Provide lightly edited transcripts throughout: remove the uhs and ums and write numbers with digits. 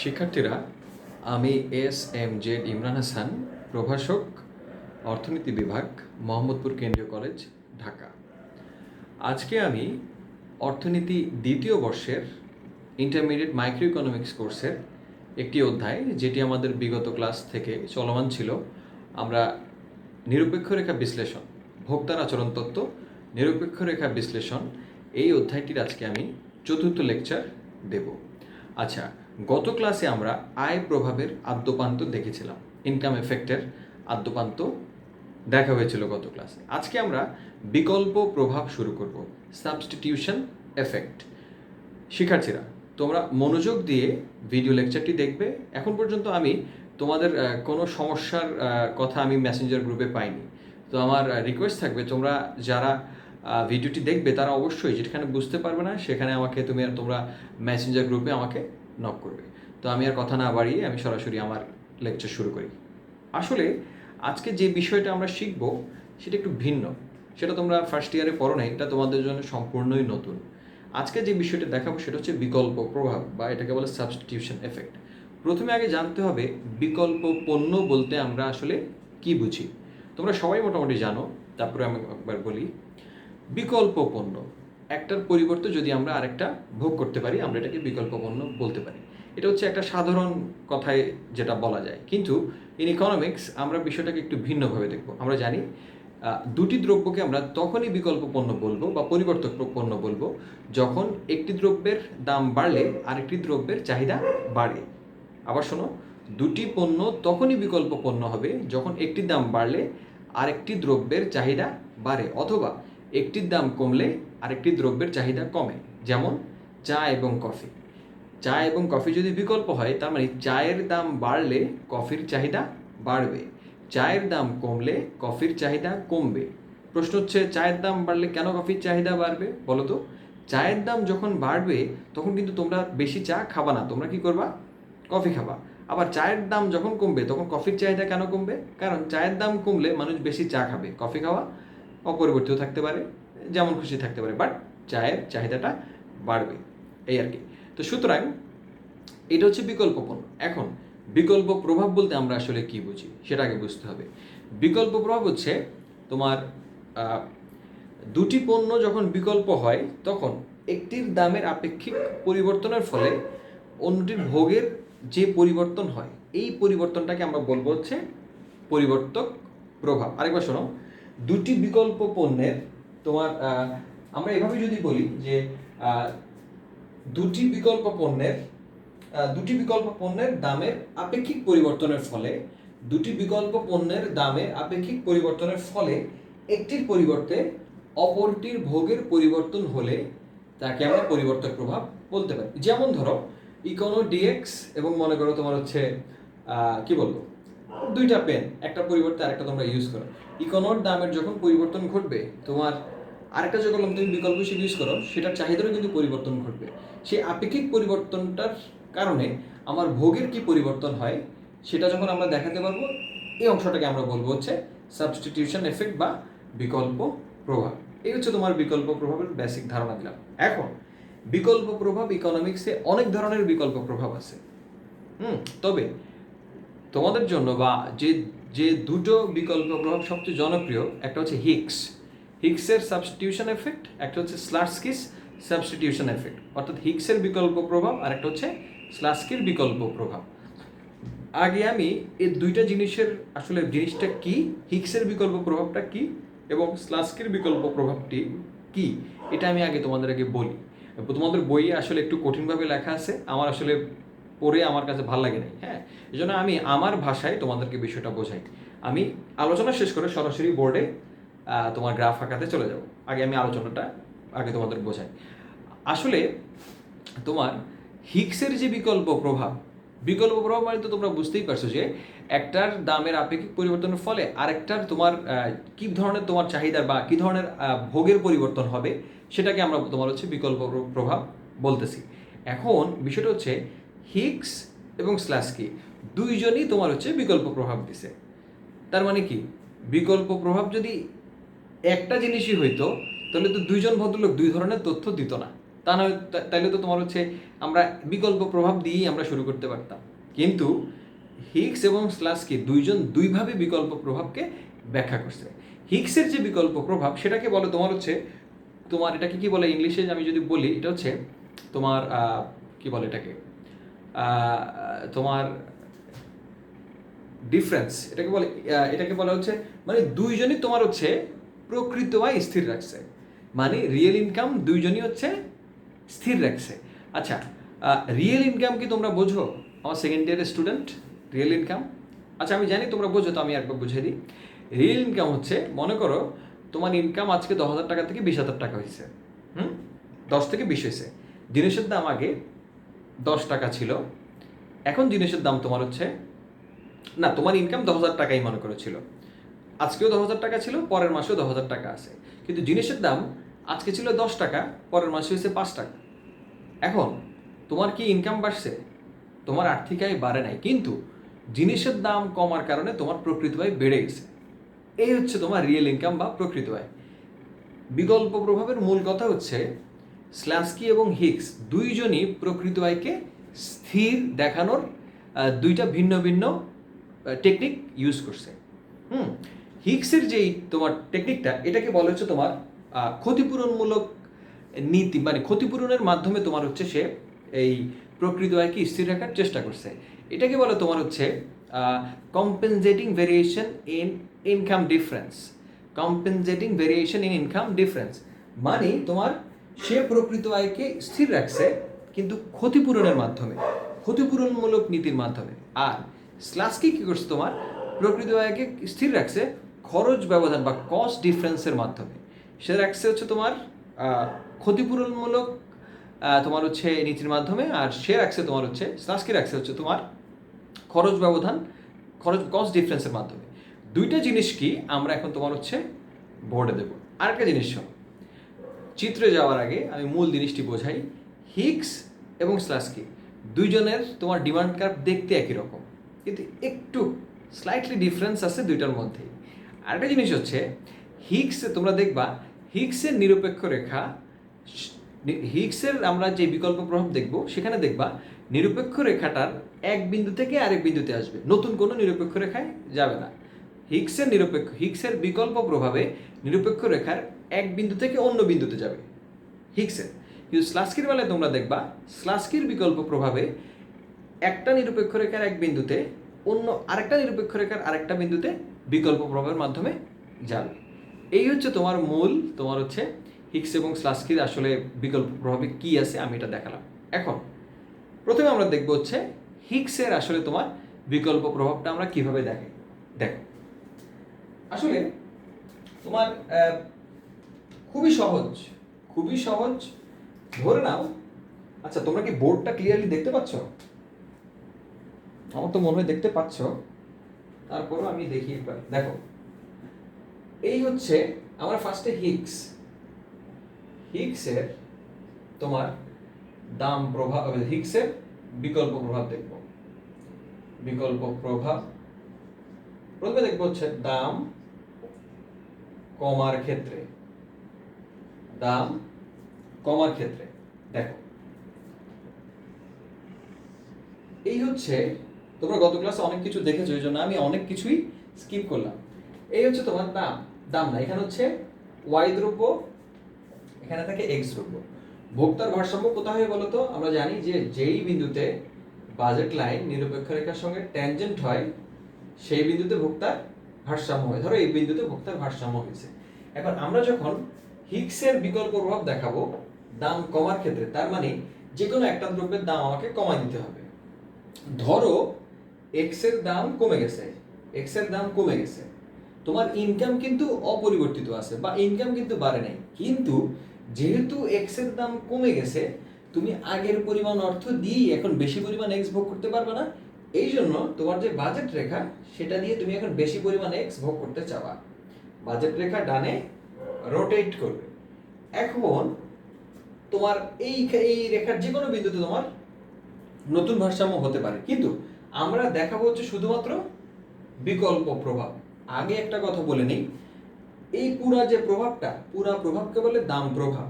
শিক্ষার্থীরা, আমি এস ইমরান হাসান, প্রভাষক, অর্থনীতি বিভাগ, মোহাম্মদপুর কেন্দ্রীয় কলেজ, ঢাকা। আজকে আমি অর্থনীতি দ্বিতীয় বর্ষের ইন্টারমিডিয়েট মাইক্রো ইকোনমিক্স কোর্সের একটি অধ্যায়, যেটি আমাদের বিগত ক্লাস থেকে চলমান ছিল। আমরা নিরপেক্ষ রেখা বিশ্লেষণ, ভোক্তার আচরণ তত্ত্ব, নিরপেক্ষ রেখা বিশ্লেষণ, এই অধ্যায়টির আজকে আমি চতুর্থ লেকচার দেব। আচ্ছা, গত ক্লাসে আমরা আয় প্রভাবের আদ্যোপান্ত দেখেছিলাম, ইনকাম এফেক্টের আদ্যোপান্ত দেখা হয়েছিল গত ক্লাসে। আজকে আমরা বিকল্প প্রভাব শুরু করব, সাবস্টিটিউশন এফেক্ট। শিক্ষার্থীরা, তোমরা মনোযোগ দিয়ে ভিডিও লেকচারটি দেখবে। এখন পর্যন্ত আমি তোমাদের কোনো সমস্যার কথা আমি মেসেঞ্জার গ্রুপে পাইনি। তো আমার রিকোয়েস্ট থাকবে, তোমরা যারা ভিডিওটি দেখবে তারা অবশ্যই যেখানে বুঝতে পারবে না সেখানে আমাকে তোমরা মেসেঞ্জার গ্রুপে আমাকে নক করবে। তো আমি আর কথা না বাড়িয়ে আমি সরাসরি আমার লেকচার শুরু করি। আসলে আজকে যে বিষয়টা আমরা শিখব সেটা একটু ভিন্ন। সেটা তোমরা ফার্স্ট ইয়ারে পড়ো না, এটা তোমাদের জন্য সম্পূর্ণই নতুন। আজকে যে বিষয়টা দেখাবো সেটা হচ্ছে বিকল্প প্রভাব, বা এটাকে বলে সাবস্টিটিউশন এফেক্ট। প্রথমে আগে জানতে হবে বিকল্প পণ্য বলতে আমরা আসলে কি বুঝি। তোমরা সবাই মোটামুটি জানো, তারপরে আমি একবার বলি। বিকল্প পণ্য, একটার পরিবর্তে যদি আমরা আরেকটা ভোগ করতে পারি, আমরা এটাকে বিকল্প পণ্য বলতে পারি। এটা হচ্ছে একটা সাধারণ কথায় যেটা বলা যায়, কিন্তু ইন ইকোনমিক্স আমরা বিষয়টাকে একটু ভিন্নভাবে দেখব। আমরা জানি দুটি দ্রব্যকে আমরা তখনই বিকল্প পণ্য বলবো বা পরিবর্তক পণ্য বলবো যখন একটি দ্রব্যের দাম বাড়লে আরেকটি দ্রব্যের চাহিদা বাড়ে। আবার শোনো, দুটি পণ্য তখনই বিকল্প পণ্য হবে যখন একটির দাম বাড়লে আরেকটি দ্রব্যের চাহিদা বাড়ে, অথবা একটির দাম কমলে আরেকটি দ্রব্যের চাহিদা কমে। যেমন চা এবং কফি। চা এবং কফি যদি বিকল্প হয়, তার মানে চায়ের দাম বাড়লে কফির চাহিদা বাড়বে, চায়ের দাম কমলে কফির চাহিদা কমবে। প্রশ্ন হচ্ছে, চায়ের দাম বাড়লে কেন কফির চাহিদা বাড়বে বলো তো? চায়ের দাম যখন বাড়বে তখন কিন্তু তোমরা বেশি চা খাবা না, তোমরা কি করবা? কফি খাবা। আবার চায়ের দাম যখন কমবে তখন কফির চাহিদা কেন কমবে? কারণ চায়ের দাম কমলে মানুষ বেশি চা খাবে। কফি খাওয়া অপরিবর্তিত থাকতে পারে, যেমন খুশি থাকতে পারে, বাট চায়ের চাহিদাটা বাড়বে, এই আর কি। তো সুতরাং এটা হচ্ছে বিকল্প পণ্য। এখন বিকল্প প্রভাব বলতে আমরা আসলে কি বুঝি সেটা আগে বুঝতে হবে। বিকল্প প্রভাব হচ্ছে তোমার দুটি পণ্য যখন বিকল্প হয় তখন একটির দামের আপেক্ষিক পরিবর্তনের ফলে অন্যটির ভোগের যে পরিবর্তন হয়, এই পরিবর্তনটাকে আমরা বলবো হচ্ছে পরিবর্তক প্রভাব। আরেকবার শোনো, দুটি বিকল্প পণ্যের তোমার আমরা এভাবে যদি বলি যে দুটি বিকল্প পণ্যের দামের আপেক্ষিক পরিবর্তনের ফলে, দুটি বিকল্প পণ্যের দামের আপেক্ষিক পরিবর্তনের ফলে একটির পরিবর্তে অপরটির ভোগের পরিবর্তন হলে তাকে আমরা পরিবর্তক প্রভাব বলতে পারি। যেমন ধরো ইকোনো ডিএক্স এবং মনে করো তোমার হচ্ছে কি বলবো, দুইটা পেন, একটা পরিবর্তে আরেকটা তোমরা ইউজ করো। ইকোনোর দামের যখন পরিবর্তন ঘটবে, তোমার আরেকটা যখন তুমি বিকল্প হিসেবে ইউজ করো, সেটার চাহিদারও কিন্তু পরিবর্তন ঘটবে। সেই আপেক্ষিক পরিবর্তনটার কারণে আমার ভোগের কি পরিবর্তন হয় সেটা যখন আমরা দেখাতে পারবো, এই অংশটাকে আমরা বলবো হচ্ছে সাবস্টিটিউশন এফেক্ট বা বিকল্প প্রভাব। এই হচ্ছে তোমার বিকল্প প্রভাবের বেসিক ধারণা দিলাম। এখন বিকল্প প্রভাব, ইকোনমিক্সে অনেক ধরনের বিকল্প প্রভাব আছে। তবে তোমাদের জন্য বা যে দুটো বিকল্প প্রভাব সবচেয়ে জনপ্রিয়, একটা হচ্ছে হিক্সের সাবস্টিটিউশন এফেক্ট, একটা হচ্ছে স্লাটস্কির সাবস্টিটিউশন এফেক্ট। অর্থাৎ হিক্সের বিকল্প প্রভাব আর একটা হচ্ছে স্লাটস্কির বিকল্প প্রভাব। আগে আমি এই দুইটা জিনিসের আসলে জিনিসটা কি, হিক্সের বিকল্প প্রভাবটা কি এবং স্লাটস্কির বিকল্প প্রভাবটি কি, এটা আমি আগে তোমাদের বলি। তোমাদের বইয়ে আসলে একটু কঠিনভাবে লেখা আছে, আমার আসলে পড়ে আমার কাছে ভালো লাগে নাই। হ্যাঁ, এই জন্য আমি আমার ভাষায় তোমাদেরকে বিষয়টা বোঝাই। আমি আলোচনা শেষ করে সরাসরি বোর্ডে তোমার গ্রাফ আঁকাতে চলে যাব। আগে আমি আলোচনাটা তোমাদের বোঝাই। আসলে তোমার হিক্সের যে বিকল্প প্রভাব মানে তো তোমরা বুঝতেই পারছো যে একটার দামের আপেক্ষিক পরিবর্তনের ফলে আরেকটার তোমার কি ধরনের তোমার চাহিদার বা কি ধরনের ভোগের পরিবর্তন হবে, সেটাকে আমরা তোমার হচ্ছে বিকল্প প্রভাব বলতেছি। এখন বিষয়টা হচ্ছে হিক্স এবং স্লাটস্কি দুইজনই তোমার হচ্ছে বিকল্প প্রভাব দিছে। তার মানে কি, বিকল্প প্রভাব যদি একটা জিনিসই হইতো তাহলে তো দুইজন ভদ্রলোক দুই ধরনের তথ্য দিত না, তা নয়, তাইলে তো তোমার হচ্ছে আমরা বিকল্প প্রভাব দিয়েই আমরা শুরু করতে পারতাম। কিন্তু হিগস এবং স্লাস্কি দুইজন দুইভাবে বিকল্প প্রভাবকে ব্যাখ্যা করছে। হিগসের যে বিকল্প প্রভাব সেটাকে বলে তোমার হচ্ছে, তোমার এটাকে কি বলে ইংলিশে আমি যদি বলি, এটা হচ্ছে তোমার কি বলে এটাকে, তোমার ডিফারেন্স, এটাকে বলা হচ্ছে মানে দুইজনই তোমার হচ্ছে প্রকৃত আয় স্থির রাখছে, মানে রিয়েল ইনকাম দুইজনই হচ্ছে স্থির রাখছে। আচ্ছা, রিয়েল ইনকাম কি তোমরা বোঝো? আমার সেকেন্ড ইয়ারের স্টুডেন্ট, রিয়েল ইনকাম, আচ্ছা আমি জানি তোমরা বোঝো, তো আমি একবার বুঝিয়ে দিই। রিয়েল ইনকাম হচ্ছে, মনে করো তোমার ইনকাম আজকে 10,000 টাকা থেকে 20,000 টাকা হয়েছে, 10 থেকে 20 হয়েছে। জিনিসের দাম আগে 10 টাকা ছিল, এখন জিনিসের দাম তোমার হচ্ছে, না তোমার ইনকাম 10,000 টাকাই মনে করেছিল, আজকেও 10,000 টাকা ছিল, পরের মাসেও 10,000 টাকা আছে, কিন্তু জিনিসের দাম আজকে ছিল 10 টাকা, পরের মাসে হয়েছে 5 টাকা। এখন তোমার কি ইনকাম বাড়ছে? তোমার আর্থিক আয় বাড়ে নাই, কিন্তু জিনিসের দাম কমার কারণে তোমার প্রকৃত আয় বেড়ে গেছে। এই হচ্ছে তোমার রিয়েল ইনকাম বা প্রকৃত আয়। বিকল্প প্রভাবের মূল কথা হচ্ছে স্ল্যান্সকি এবং হিগস দুইজনই প্রকৃত আয়কে স্থির দেখানোর দুইটা ভিন্ন ভিন্ন টেকনিক ইউজ করছে। হিগসের যেই তোমার টেকনিকটা, এটাকে বলা হচ্ছে তোমার ক্ষতিপূরণমূলক নীতি, মানে ক্ষতিপূরণের মাধ্যমে তোমার হচ্ছে সে এই প্রকৃত আয়কে স্থির রাখার চেষ্টা করছে। এটাকে বলে তোমার হচ্ছে compensating variation in income difference. Compensating variation in income difference মানে তোমার সে প্রকৃত আয়কে স্থির রাখছে কিন্তু ক্ষতিপূরণের মাধ্যমে, ক্ষতিপূরণমূলক নীতির মাধ্যমে। আর স্লাস্কি কি করছে, তোমার প্রকৃত আয়কে স্থির রাখছে খরচ ব্যবধান বা কস্ট ডিফারেন্সের মাধ্যমে। সে রাখছে হচ্ছে তোমার ক্ষতিপূরণমূলক তোমার হচ্ছে নীতির মাধ্যমে, আর সে রাখছে তোমার হচ্ছে স্লাস্কি রাখছে হচ্ছে তোমার খরচ ব্যবধান, কস্ট ডিফারেন্সের মাধ্যমে। দুইটা জিনিস কি আমরা এখন তোমার হচ্ছে বোর্ডে দেবো। আরেকটা জিনিস শোনো, চিত্রে যাওয়ার আগে আমি মূল জিনিসটি বোঝাই। হিগস এবং স্লাস্কি দুইজনের তোমার ডিমান্ড কার্ভ দেখতে একই রকম, কিন্তু একটু স্লাইটলি ডিফারেন্স আছে দুইটার মধ্যেই। আরেকটা জিনিস হচ্ছে হিগসে তোমরা দেখবা, হিগসের নিরপেক্ষ রেখা, হিগসের আমরা যে বিকল্প প্রভাব দেখব সেখানে দেখবা নিরপেক্ষ রেখাটার এক বিন্দু থেকে আরেক বিন্দুতে আসবে, নতুন কোনো নিরপেক্ষ রেখায় যাবে না। হিগসের বিকল্প প্রভাবে নিরপেক্ষ রেখার এক বিন্দু থেকে অন্য বিন্দুতে যাবে হিগসের। কিন্তু স্লাস্কির বেলায় তোমরা দেখবা স্লাস্কির বিকল্প প্রভাবে একটা নিরপেক্ষ রেখার এক বিন্দুতে অন্য আরেকটা নিরপেক্ষ রেখার আরেকটা বিন্দুতে বিকল্প প্রভাবের মাধ্যমে যাবে। এই হচ্ছে তোমার মূল, তোমার হচ্ছে হিগস এবং স্লাস্কির আসলে বিকল্প প্রভাবে কি আছে আমি এটা দেখালাম। এখন প্রথমে আমরা দেখব হচ্ছে হিগসের আসলে তোমার বিকল্প প্রভাবটা আমরা কিভাবে দেখাই। দেখো, আসলে তোমার খুবই সহজ ধরে নাও। আচ্ছা, তোমরা কি বোর্ডটা ক্লিয়ারলি দেখতে পাচ্ছ? আমার তো মনে হয় দেখতে পাচ্ছ, তারপরও আমি দেখি একবার। দেখো, এই হচ্ছে আমরা ফার্স্টে হিগসের তোমার দাম প্রভাব, হিগসের বিকল্প প্রভাব দেখব। বিকল্প প্রভাব প্রথমে দেখবো হচ্ছে দাম কমার ক্ষেত্রে। দাম কমার ক্ষেত্রে দেখো, এই হচ্ছে তোমরা গত ক্লাসে অনেক কিছু দেখেছো, এই জন্য আমি অনেক কিছুই স্কিপ করলাম। এই হচ্ছে তোমার দাম না, এখানে হচ্ছে ওয়াই দ্রব্য, এখানে থাকে এক্স দ্রব্য। ভোক্তার ভারসাম্য কোথায় হয় বলতো? আমরা জানি যে যেই বিন্দুতে বাজেট লাইন নিরপেক্ষ রেখার সঙ্গে ট্যানজেন্ট হয় সেই বিন্দুতে ভোক্তার ভারসাম্য হয়। ধরো এই বিন্দুতে ভোক্তার ভারসাম্য হয়েছে। এখন আমরা যখন হিগসের বিকল্প প্রভাব দেখাবো দাম কমার ক্ষেত্রে, তার মানে যে কোনো একটা দ্রব্যের দাম আমাকে কমায় দিতে হবে। ধরো এক্স এর দাম কমে গেছে, তোমার ইনকাম কিন্তু অপরিবর্তিত আছে বা ইনকাম কিন্তু বাড়ে নাই, কিন্তু যেহেতু এক্স এর দাম কমে গেছে তুমি আগের পরিমাণ অর্থ দিয়ে এখন বেশি পরিমাণ এক্স ভোগ করতে পারবে না। এই জন্য তোমার যে বাজেট রেখা সেটা দিয়ে তুমি এখন বেশি পরিমাণ এক্স ভোগ করতে চাওয়া। বাজেট রেখা ডানে রোটেট করবে। এখন তোমার এই রেখার যে কোনো বিন্দুতে তোমার নতুন ভারসাম্য হতে পারে, কিন্তু আমরা দেখাবো হচ্ছে শুধুমাত্র বিকল্প প্রভাব। আগে একটা কথা বলে নেই, এই পুরা প্রভাবকে বলে দাম প্রভাব।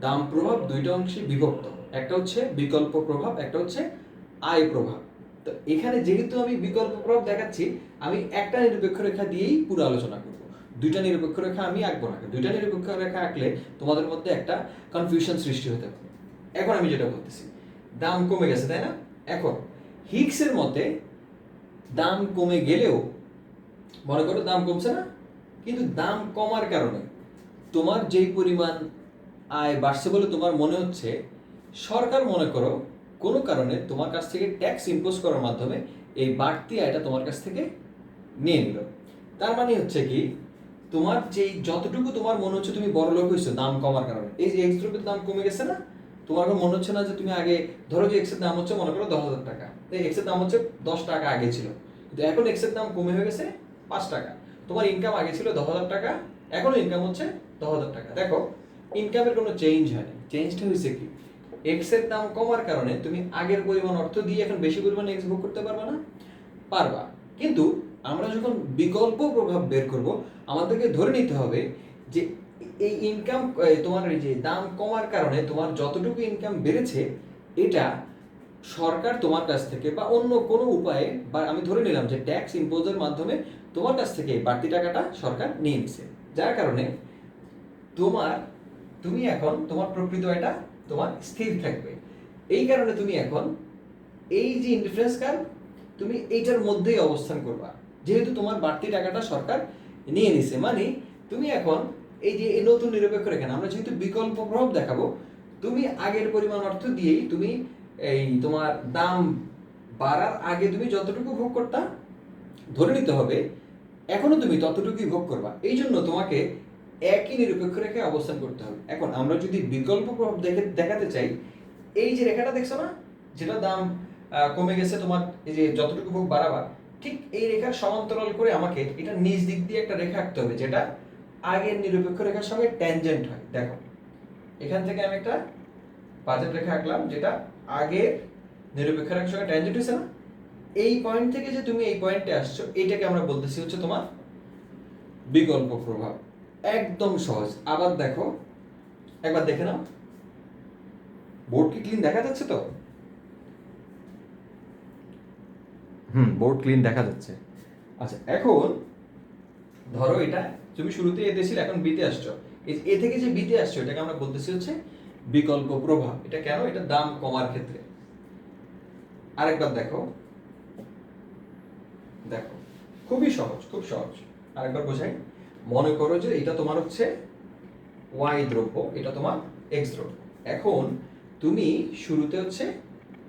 দাম প্রভাব দুইটা অংশে বিভক্ত, একটা হচ্ছে বিকল্প প্রভাব, একটা হচ্ছে আয় প্রভাব। তো এখানে যেহেতু আমি বিকল্প প্রভাব দেখাচ্ছি, আমি একটা নিরপেক্ষ রেখা দিয়েই পুরো আলোচনা করব। দুইটা নিরপেক্ষ রেখা আমি আঁকবো না। দুইটা নিরপেক্ষ রেখা আঁকলে তোমাদের মধ্যে একটা কনফিউশন সৃষ্টি হতে পারে। এখন আমি যেটা বলতেছি, দাম কমে গেছে, তাই না? এখন হিগসের মতে দাম কমে গেলেও, মনে করো দাম কমছে না, কিন্তু দাম কমার কারণে তোমার যেই পরিমাণ আয় বাড়ছে বলে তোমার মনে হচ্ছে, সরকার মনে করো কোনো কারণে তোমার কাছ থেকে ট্যাক্স ইম্পোজ করার মাধ্যমে এই বাড়তি আয়টা তোমার কাছ থেকে নিয়ে নিল। তার মানে হচ্ছে কি, তোমার যেই যতটুকু তোমার মনে হচ্ছে তুমি বড় লোক হয়েছো দাম কমার কারণে, এই যে এক্স দ্রব্যের দাম কমে গেছে না, তোমার মনে হচ্ছে না যে তুমি আগে, ধরো যে এক্সের দাম হচ্ছে মনে করো 10,000 টাকা, এই এক্সের দাম হচ্ছে 10 টাকা আগে ছিল, কিন্তু এখন এক্সের দাম কমে হয়ে গেছে 5 টাকা। তোমার ইনকাম আগে ছিল 10,000 টাকা, এখন ইনকাম হচ্ছে 10,000 টাকা। দেখো, ইনকামের কোনো চেঞ্জ হয়নি, চেঞ্জটা হয়েছে কি, এক্স এর দাম কমার কারণে তুমি আগের পরিমাণ অর্থ দিয়ে এখন বেশি পরিমাণে এক্স ভোগ করতে পারবা না? পারবা। কিন্তু আমরা যখন বিকল্প প্রভাব বের করব, আমাদেরকে ধরে নিতে হবে যে এই ইনকাম, তোমার এই যে দাম কমার কারণে তোমার যতটুকু ইনকাম বেড়েছে, এটা সরকার তোমার কাছ থেকে বা অন্য কোনো উপায়ে, বা আমি ধরে নিলাম যে ট্যাক্স ইম্পোজের মাধ্যমে তোমার কাছ থেকে বাড়তি টাকাটা সরকার নিয়ে নিছে, যার কারণে তোমার, তুমি এখন তোমার প্রকৃত আয়টা তোমার স্থির থাকবে। এই কারণে তুমি এখন এই যে ইন্ডিফারেন্স কার্ভ, তুমি এইটার মধ্যেই অবস্থান করবা, যেহেতু তোমার বাড়তি টাকাটা সরকার নিয়ে নিছে। মানে তুমি এখন এই যে এই নতুন নিরপেক্ষ রেখা, আমরা যেহেতু বিকল্প প্রভাব দেখাবো, তুমি আগের পরিমাণ অর্থ দিয়েই তুমি এই তোমার দাম বাড়ার আগে তুমি যতটুকু ভোগ করতা, ধরে নিতে হবে এখনো তুমি ততটুকুই ভোগ করবা। এই জন্য তোমাকে একই নিরপেক্ষ রেখায় অবস্থান করতে হবে। এখন আমরা যদি বিকল্প প্রভাব দেখাতে চাই, এই যে রেখাটা দেখছো না, যেটা দাম কমে গেছে তোমার, এই যে যতটুকু ভোগ বাড়াবা, ঠিক এই রেখার সমান্তরাল করে আমাকে এটা নিচ দিক দিয়ে একটা রেখা আঁকতে হবে, যেটা আগের নিরপেক্ষ রেখার সঙ্গে ট্যানজেন্ট হয়। দেখো, এখান থেকে আমি একটা বাজেট রেখা আঁকলাম, যেটা আগের নিরপেক্ষ রেখার সঙ্গে ট্যানজেন্ট হয়েছে না। এই পয়েন্ট থেকে যে তুমি এই পয়েন্টে আসছো, এইটাকে আমরা বলতেছি হচ্ছে তোমার বিকল্প প্রভাব। একদম সহজ। আবার দেখো, একবার দেখে নাও, বোর্ড কি ক্লিন দেখা যাচ্ছে তো? বোর্ড ক্লিন দেখা যাচ্ছে। আচ্ছা, এখন ধরো এটা তুমি শুরুতে এতে ছিল, এখন বিতে আসছো, এ থেকে যে বিতে আসছো, এটাকে আমরা বলতেছি হচ্ছে বিকল্প প্রভাব। এটা কেন? এটা দাম কমার ক্ষেত্রে। আরেকবার দেখো, দেখো খুবই সহজ, খুব সহজ। আরেকবার বোঝাই, মনে করো যে এটা তোমার হচ্ছে ওয়াই দ্রব্য, এটা তোমার এক্স দ্রব্য। এখন তুমি শুরুতে হচ্ছে,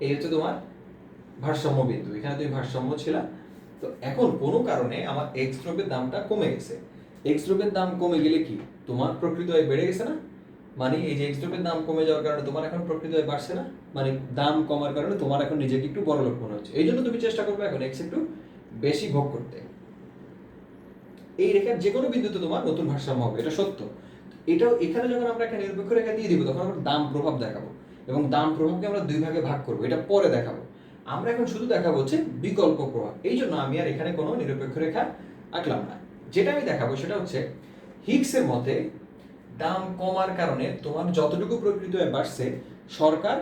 এই হচ্ছে তোমার ভারসাম্য বিন্দু, এখানে তুমি ভারসাম্য ছিল। তো এখন কোনো কারণে আমার এক্স দ্রব্যের দামটা কমে গেছে। এক্স দ্রব্যের দাম কমে গেলে কি, তোমার প্রকৃত আয় বেড়ে গেছে না? মানে এই যে এক্স দ্রব্যের দাম কমে যাওয়ার কারণে তোমার এখন প্রকৃত আয় বাড়ছে না? মানে দাম কমার কারণে তোমার এখন নিজেকে একটু বড় লোক মনে হচ্ছে। এই জন্য তুমি চেষ্টা করবে এখন এক্স একটু বেশি ভোগ করতে। এই রেখার যে কোনো বিন্দুতে তোমার নতুন ভারসাম্য হবে, এটা সত্য। এটাও এখানে যখন আমরা একটা নিরপেক্ষ রেখা দিয়ে দিব, তখন আমরা দাম প্রভাব দেখাবো, এবং দাম প্রভাবকে আমরা দুই ভাগে ভাগ করবো, এটা পরে দেখাবো। আমরা এখন শুধু দেখাবো হচ্ছে বিকল্প প্রভাব। এই জন্য আমি আর এখানে কোনো নিরপেক্ষ রেখা আঁকলাম না। যেটা আমি দেখাবো সেটা হচ্ছে হিগসের মতে দাম কমার কারণে তোমার যতটুকু প্রকৃত আয় বাড়ছে, সরকার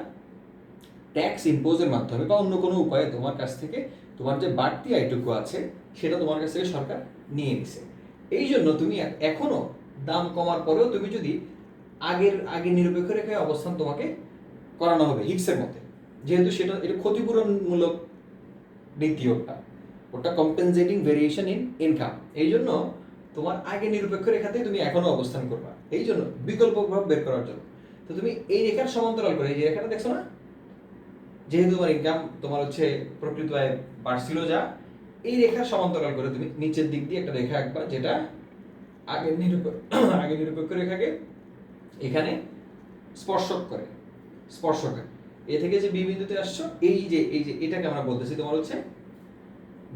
ট্যাক্স ইম্পোজের মাধ্যমে বা অন্য কোনো উপায়ে তোমার কাছ থেকে তোমার যে বাড়তি আয়টুকু আছে, সেটা তোমার কাছ থেকে সরকার নিয়ে নিছে। এই জন্য তুমি এখনো দাম কমার পরেও তুমি যদি আগে নিরপেক্ষ রেখায় অবস্থান তোমাকে করানো হবে হিগসের মতে, যেহেতু সেটা এটা ক্ষতিপূরণমূলক নীতি, ওটা কম্পেনসেটিং ভেরিয়েশন ইন ইনকাম। এই জন্য তোমার আগে নিরপেক্ষ রেখাতে তুমি এখনো অবস্থান করবা, এই জন্য বিকল্প প্রভাব বের করার জন্য। তো তুমি এই রেখার সমান্তরাল করে, এই যে রেখাটা দেখছো না, যেহেতু তোমার ইনকাম তোমার হচ্ছে প্রকৃত আয় বাড়ছিল যা, এই রেখার সমান্তরাল করে তুমি নিচের দিক দিয়ে একটা রেখা আঁকবা, যেটা আগের নিরপেক্ষ রেখাকে এখানে স্পর্শক করে, স্পর্শক। এ থেকে যে বি বিন্দুতে আসছো, এই যে এটাকে আমরা বলতেছি তোমার হচ্ছে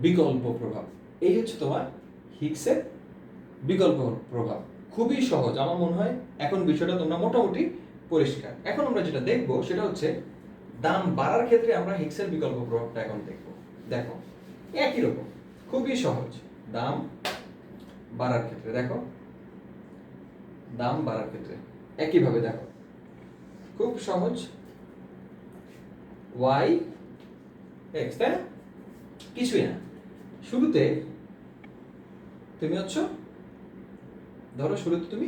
বিকল্প প্রভাব। এই হচ্ছে তোমার হিগসের বিকল্প প্রভাব। খুবই সহজ, আমার মনে হয় এখন বিষয়টা তোমরা মোটামুটি পরিষ্কার। এখন আমরা যেটা দেখবো সেটা হচ্ছে দাম বাড়ার ক্ষেত্রে আমরা হিগসের বিকল্প প্রভাবটা এখন দেখবো। দেখো, একই রকম, খুবই সহজ। দাম বাড়ার ক্ষেত্রে দেখো, দাম বাড়ার ক্ষেত্রে একইভাবে দেখো, খুব সহজ, ওয়াই এক্স, তাই না? কিছুই না। শুরুতে তুমি হচ্ছে, ধরো শুরুতে তুমি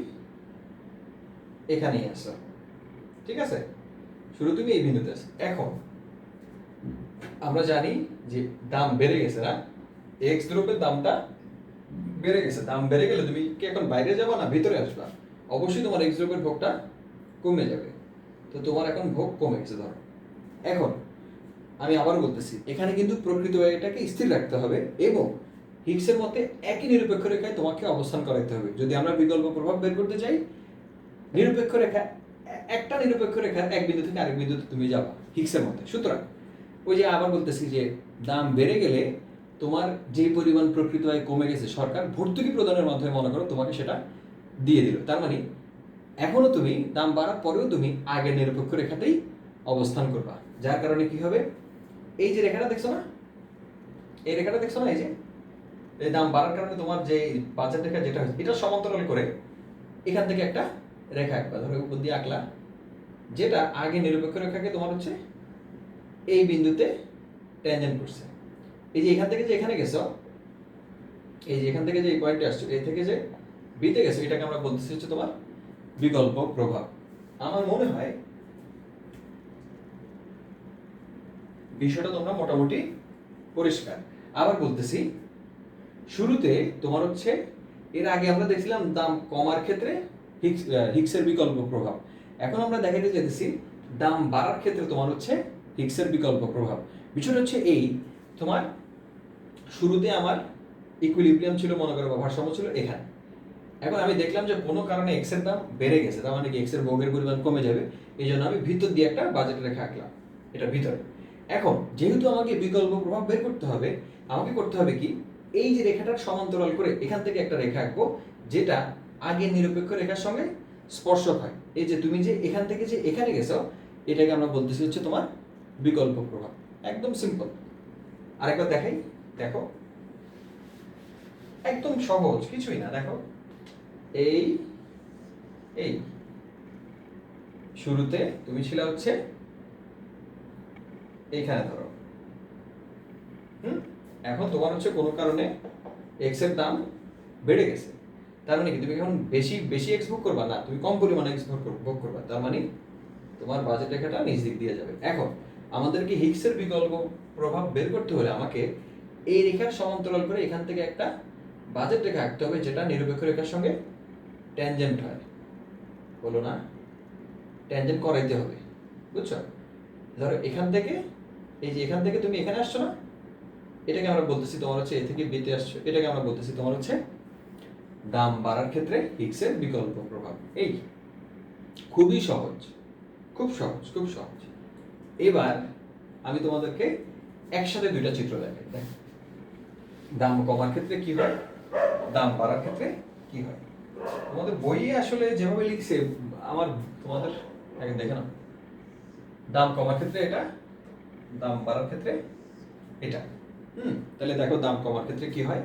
এখানেই আসো, ঠিক আছে? শুরু তুমি এই বিন্দুতে আসো। এখন আমরা জানি যে দাম বেড়ে গেছে না, এক্স দ্রব্যের দামটা বেড়ে গেছে। দাম বেড়ে গেলে তুমি কি এখন বাইরে যাবা না ভিতরে আসবা? অবশ্যই তোমার এক্স দ্রব্যের ভোগটা কমে যাবে। তো তোমার এখন ভোগ কমে গেছে। ধরো এখন আমি আবার বলতেছি, এখানে কিন্তু প্রকৃত ব্যয়টাকে স্থির রাখতে হবে এবং হিগসের মতে একই নিরপেক্ষ রেখায় তোমাকে অবস্থান করাতে হবে। যদি আমরা বিকল্প প্রভাব বের করতে চাই, নিরপেক্ষ রেখা, একটা নিরপেক্ষ রেখার এক বিন্দু থেকে আরেক বিন্দুতে তুমি যাবা হিগসের মতে। সুতরাং ওই যে আবার বলতেছি যে দাম বেড়ে গেলে তোমার যে পরিমাণ প্রকৃত আয় কমে গেছে, সরকার ভর্তুকি প্রদানের মাধ্যমে মনে করো তোমাকে সেটা দিয়ে দিল। তার মানে এখনো তুমি দাম বাড়ার পরেও তুমি আগের নিরপেক্ষ রেখাতেই অবস্থান করবা। যার কারণে কি হবে, এই যে রেখাটা দেখছো না, এই রেখাটা দেখছো না, এই যে এই দাম বাড়ার কারণে তোমার যে বাজেট রেখা যেটা হচ্ছে, এটা সমান্তরাল করে এখান থেকে একটা রেখা আঁকবা। ধরো উপর দিয়ে আঁকলা, যেটা আগে নিরপেক্ষ রেখাকে তোমার হচ্ছে এই বিন্দুতে ট্যানজেন্ট করছে। এই যে এখান থেকে যে এখানে গেছো, এই যে এখান থেকে যে এই পয়েন্টে আসছো, এই থেকে যে বিতে গেছো, এটাকে আমরা বলতেছি হচ্ছে তোমার বিকল্প প্রভাব। আমার মনে হয় বিষয়টা তোমরা মোটামুটি পরিষ্কার। আবার বলতেছি, শুরুতে তোমার হচ্ছে, এর আগে আমরা দেখছিলাম দাম কমার ক্ষেত্রে হিগসের বিকল্প প্রভাব। এখন আমরা দেখাতে চাইতেছি দাম বাড়ার ক্ষেত্রে তোমার হচ্ছে হিগসের বিকল্প প্রভাব। বিষয়টা হচ্ছে এই, তোমার শুরুতে আমার ইকুইলিব্রিয়াম ছিল, মনে করো, বা ভারসাম্য ছিল এখানে। এখন আমি দেখলাম যে কোনো কারণে এক্স এর দাম বেড়ে গেছে, তার মানে কি এক্স এর ভোগের পরিমাণ কমে যাবে। এই জন্য আমি ভিতর দিয়ে একটা বাজেট রেখা আঁকলাম, এটা ভিতরে। এখন যেহেতু আমাকে বিকল্প প্রভাব বের করতে হবে, আমাকে করতে হবে কি, এই যে রেখাটার সমান্তরাল করে এখান থেকে একটা রেখা আঁকবো, যেটা আগে নিরপেক্ষ রেখার সঙ্গে স্পর্শক হয়। এই যে তুমি যে এখান থেকে যে এখানে গেছো, এটাকে আমরা বলতেছি হচ্ছে তোমার বিকল্প প্রভাব। একদম সিম্পল। আরেকবার দেখাই, দেখো, একদম সহজ, কিছুই না। দেখো, এই এই শুরুতে তুমি ছিল হচ্ছে এইখানে, ধরো, এখন তোমার হচ্ছে কোনো কারণে এক্স এর দাম বেড়ে গেছে। তার মানে কি তুমি এখন বেশি বেশি এক্স ভোগ করবা না, তুমি কম পরিমাণে এক্স ভোগ করবা। তার মানে তোমার বাজেট রেখাটা নিচ দিক দিয়ে যাবে। এখন আমাদেরকে হিগসের বিকল্প প্রভাব বের করতে হলে আমাকে এই রেখার সমান্তরাল করে এখান থেকে একটা বাজেট রেখা আঁকতে হবে, যেটা নিরপেক্ষ রেখার সঙ্গে ট্যানজেন্ট হয়। বলো না, ট্যানজেন্ট করাইতে হবে, বুঝছো? ধরো এখান থেকে, এই যে এখান থেকে তুমি এখানে আসছো না, এটাকে আমরা বলতেছি তোমার হচ্ছে এ থেকে বিতে আসছো, এটাকে আমরা বলতেছি তোমার হচ্ছে দাম বাড়ার ক্ষেত্রে হিগসের বিকল্প প্রভাব। এই খুবই সহজ, খুব সহজ, খুব সহজ। এবার আমি তোমাদেরকে একসাথে দুইটা চিত্র দেখাই। দেখো, দাম কমার ক্ষেত্রে কি হয়, দাম বাড়ার ক্ষেত্রে কি হয়। তোমাদের বইয়ে আসলে যেভাবে লিখছে, আমার তোমাদের আগে দেখে নাও। দাম কমার ক্ষেত্রে এটা, দাম বাড়ার ক্ষেত্রে এটা। তাহলে দেখো দাম কমার ক্ষেত্রে কি হয়।